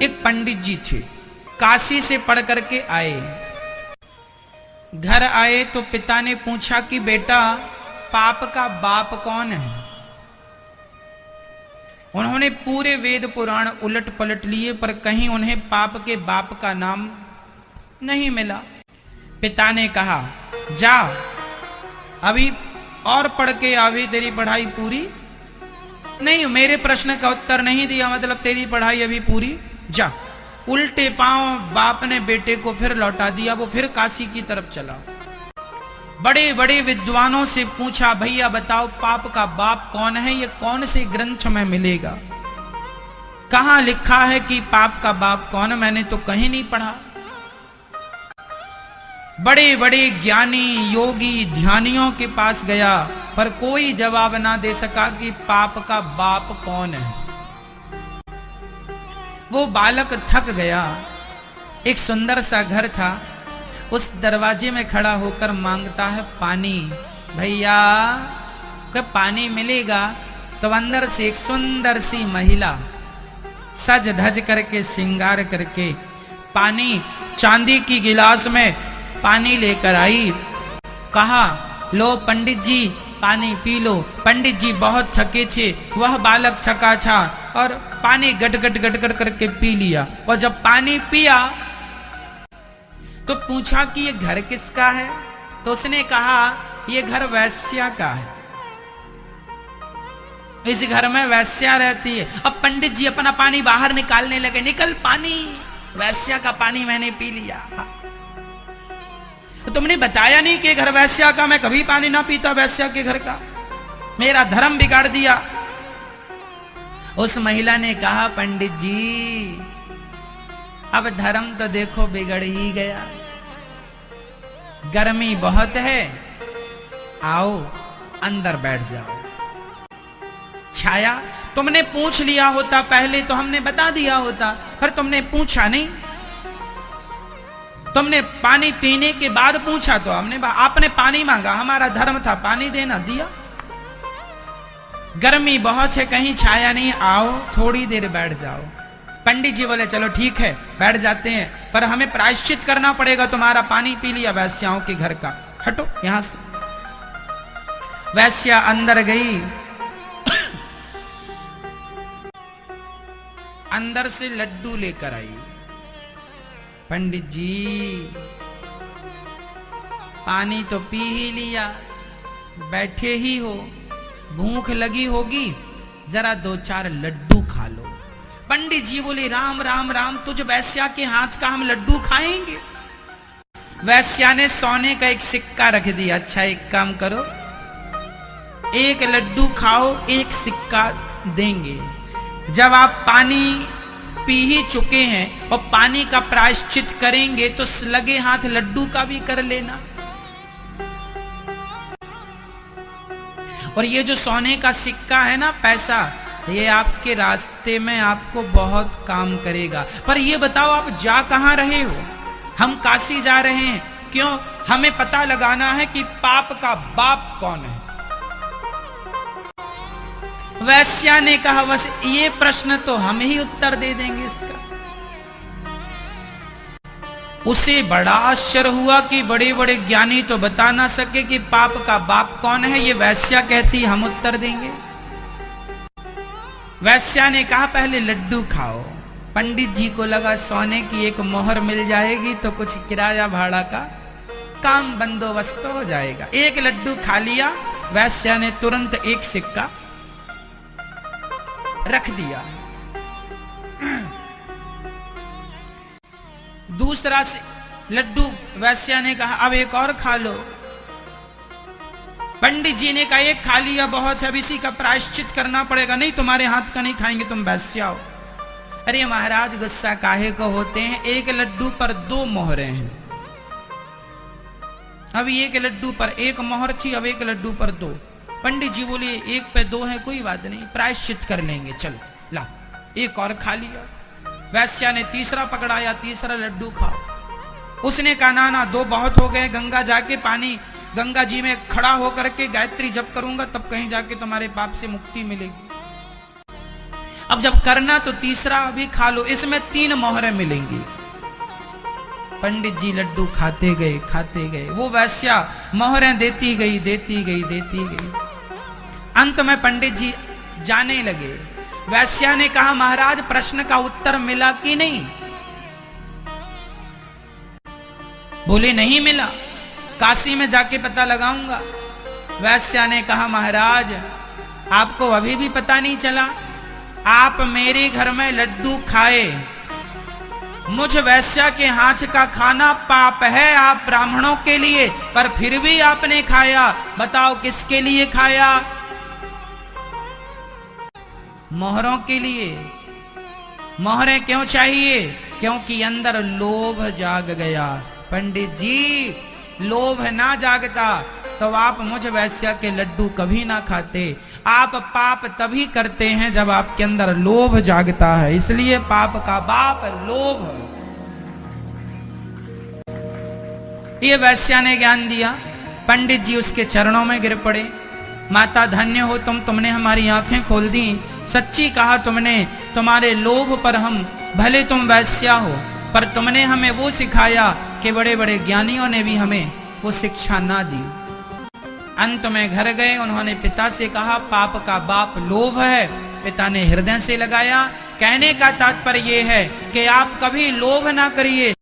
एक पंडित जी थे, काशी से पढ़ करके आए। घर आए तो पिता ने पूछा कि बेटा पाप का बाप कौन है। उन्होंने पूरे वेद पुराण उलट पलट लिए पर कहीं उन्हें पाप के बाप का नाम नहीं मिला। पिता ने कहा जा अभी और पढ़ के आवे, तेरी पढ़ाई पूरी नहीं, मेरे प्रश्न का उत्तर नहीं दिया मतलब तेरी पढ़ाई अभी पूरी, जा। उल्टे पांव बाप ने बेटे को फिर लौटा दिया, वो फिर काशी की तरफ चला। बड़े बड़े विद्वानों से पूछा भैया बताओ पाप का बाप कौन है, ये कौन से ग्रंथ में मिलेगा, कहां लिखा है कि पाप का बाप कौन है, मैंने तो कहीं नहीं पढ़ा। बड़े बड़े ज्ञानी योगी ध्यानियों के पास गया पर कोई जवाब ना दे सका कि पाप का बाप कौन है। वो बालक थक गया। एक सुंदर सा घर था, उस दरवाजे में खड़ा होकर मांगता है पानी, भैया कब पानी मिलेगा। तो अंदर से एक सुंदर सी महिला सज धज करके श्रृंगार करके पानी चांदी की गिलास में पानी लेकर आई। कहा लो पंडित जी पानी पी लो। पंडित जी बहुत थके थे, वह बालक थका था और पानी गट गट गट गट करके पी लिया। और जब पानी पिया तो पूछा कि ये घर किसका है, तो उसने कहा ये घर वैश्या का है, इस घर में वैश्या रहती है। अब पंडित जी अपना पानी बाहर निकालने लगे, निकल पानी, वैश्या का पानी मैंने पी लिया। तो तुमने बताया नहीं कि घर वैश्या का, मैं कभी पानी ना पीता वैश्या के घर का, मेरा धर्म बिगाड़ दिया। उस महिला ने कहा पंडित जी अब धर्म तो देखो बिगड़ ही गया, गर्मी बहुत है, आओ अंदर बैठ जाओ। छाया तुमने पूछ लिया होता पहले तो हमने बता दिया होता, पर तुमने पूछा नहीं। तुमने पानी पीने के बाद पूछा तो हमने, आपने पानी मांगा, हमारा धर्म था पानी देना, दिया। गर्मी बहुत है, कहीं छाया नहीं, आओ थोड़ी देर बैठ जाओ। पंडित जी बोले चलो ठीक है बैठ जाते हैं, पर हमें प्रायश्चित करना पड़ेगा, तुम्हारा पानी पी लिया वैश्याओं के घर का, हटो यहां से। वैश्या अंदर गई, अंदर से लड्डू लेकर आई। पंडित जी पानी तो पी ही लिया, बैठे ही हो, भूख लगी होगी, जरा दो चार लड्डू खा लो। पंडित जी बोले राम राम राम, तुझ वैश्या के हाथ का हम लड्डू खाएंगे। वैश्या ने सोने का एक सिक्का रख दिया, अच्छा एक काम करो, एक लड्डू खाओ एक सिक्का देंगे, जब आप पानी पी ही चुके हैं और पानी का प्रायश्चित करेंगे तो लगे हाथ लड्डू का भी कर लेना। और ये जो सोने का सिक्का है ना, पैसा, ये आपके रास्ते में आपको बहुत काम करेगा। पर ये बताओ आप जा कहां रहे हो? हम काशी जा रहे हैं, क्यों? हमें पता लगाना है कि पाप का बाप कौन है। वैश्या ने कहा बस ये प्रश्न तो हम ही उत्तर दे देंगे इसका। उसे बड़ा आश्चर्य हुआ कि बड़े बड़े ज्ञानी तो बता ना सके कि पाप का बाप कौन है, ये वैश्या कहती हम उत्तर देंगे। वैश्या ने कहा पहले लड्डू खाओ। पंडित जी को लगा सोने की एक मोहर मिल जाएगी तो कुछ किराया भाड़ा का काम बंदोबस्त हो जाएगा। एक लड्डू खा लिया, वैश्या ने तुरंत एक सिक्का रख दिया। दूसरा लड्डू वैश्या ने कहा अब एक और खा लो। पंडित जी ने कहा एक खा लिया बहुत है, अब इसी का प्रायश्चित करना पड़ेगा। नहीं तुम्हारे हाथ का नहीं खाएंगे, तुम वैश्या हो। अरे महाराज गुस्सा काहे को होते हैं, एक लड्डू पर दो मोहरें हैं। अब एक लड्डू पर एक मोहर थी, अब एक लड्डू पर दो। पंडित जी बोले एक पे दो है कोई बात नहीं, प्रायश्चित कर लेंगे, चल ला एक और खा लिया। वैश्या ने तीसरा पकड़ाया, तीसरा लड्डू खाओ। उसने कहा ना ना दो बहुत हो गए, गंगा जाके पानी गंगा जी में खड़ा होकर के गायत्री जप करूंगा तब कहीं जाके तुम्हारे पाप से मुक्ति मिलेगी। अब जब करना तो तीसरा भी खा लो, इसमें 3 मोहरें मिलेंगी। पंडित जी लड्डू खाते गए, वो वैश्या मोहरें देती गई। अंत में पंडित जी जाने लगे। वैश्या ने कहा, महाराज प्रश्न का उत्तर मिला कि नहीं? बोले नहीं मिला, काशी में जाके पता लगाऊंगा। वैश्या ने कहा, महाराज आपको अभी भी पता नहीं चला? आप मेरे घर में लड्डू खाए, मुझ वैश्या के हाथ का खाना पाप है आप ब्राह्मणों के लिए, पर फिर भी आपने खाया। बताओ किसके लिए खाया? मोहरों के लिए। मोहरें क्यों चाहिए? क्योंकि अंदर लोभ जाग गया। पंडित जी लोभ ना जागता तो आप मुझ वैश्या के लड्डू कभी ना खाते। आप पाप तभी करते हैं जब आपके अंदर लोभ जागता है, इसलिए पाप का बाप लोभ। ये वैश्या ने ज्ञान दिया। पंडित जी उसके चरणों में गिर पड़े। माता धन्य हो तुमने हमारी आंखें खोल दी। सच्ची कहा तुमने, तुम्हारे लोभ पर हम, भले तुम वैश्या हो पर तुमने हमें वो सिखाया कि बड़े बड़े ज्ञानियों ने भी हमें वो शिक्षा ना दी। अंत में घर गए, उन्होंने पिता से कहा पाप का बाप लोभ है। पिता ने हृदय से लगाया। कहने का तात्पर्य यह है कि आप कभी लोभ ना करिए,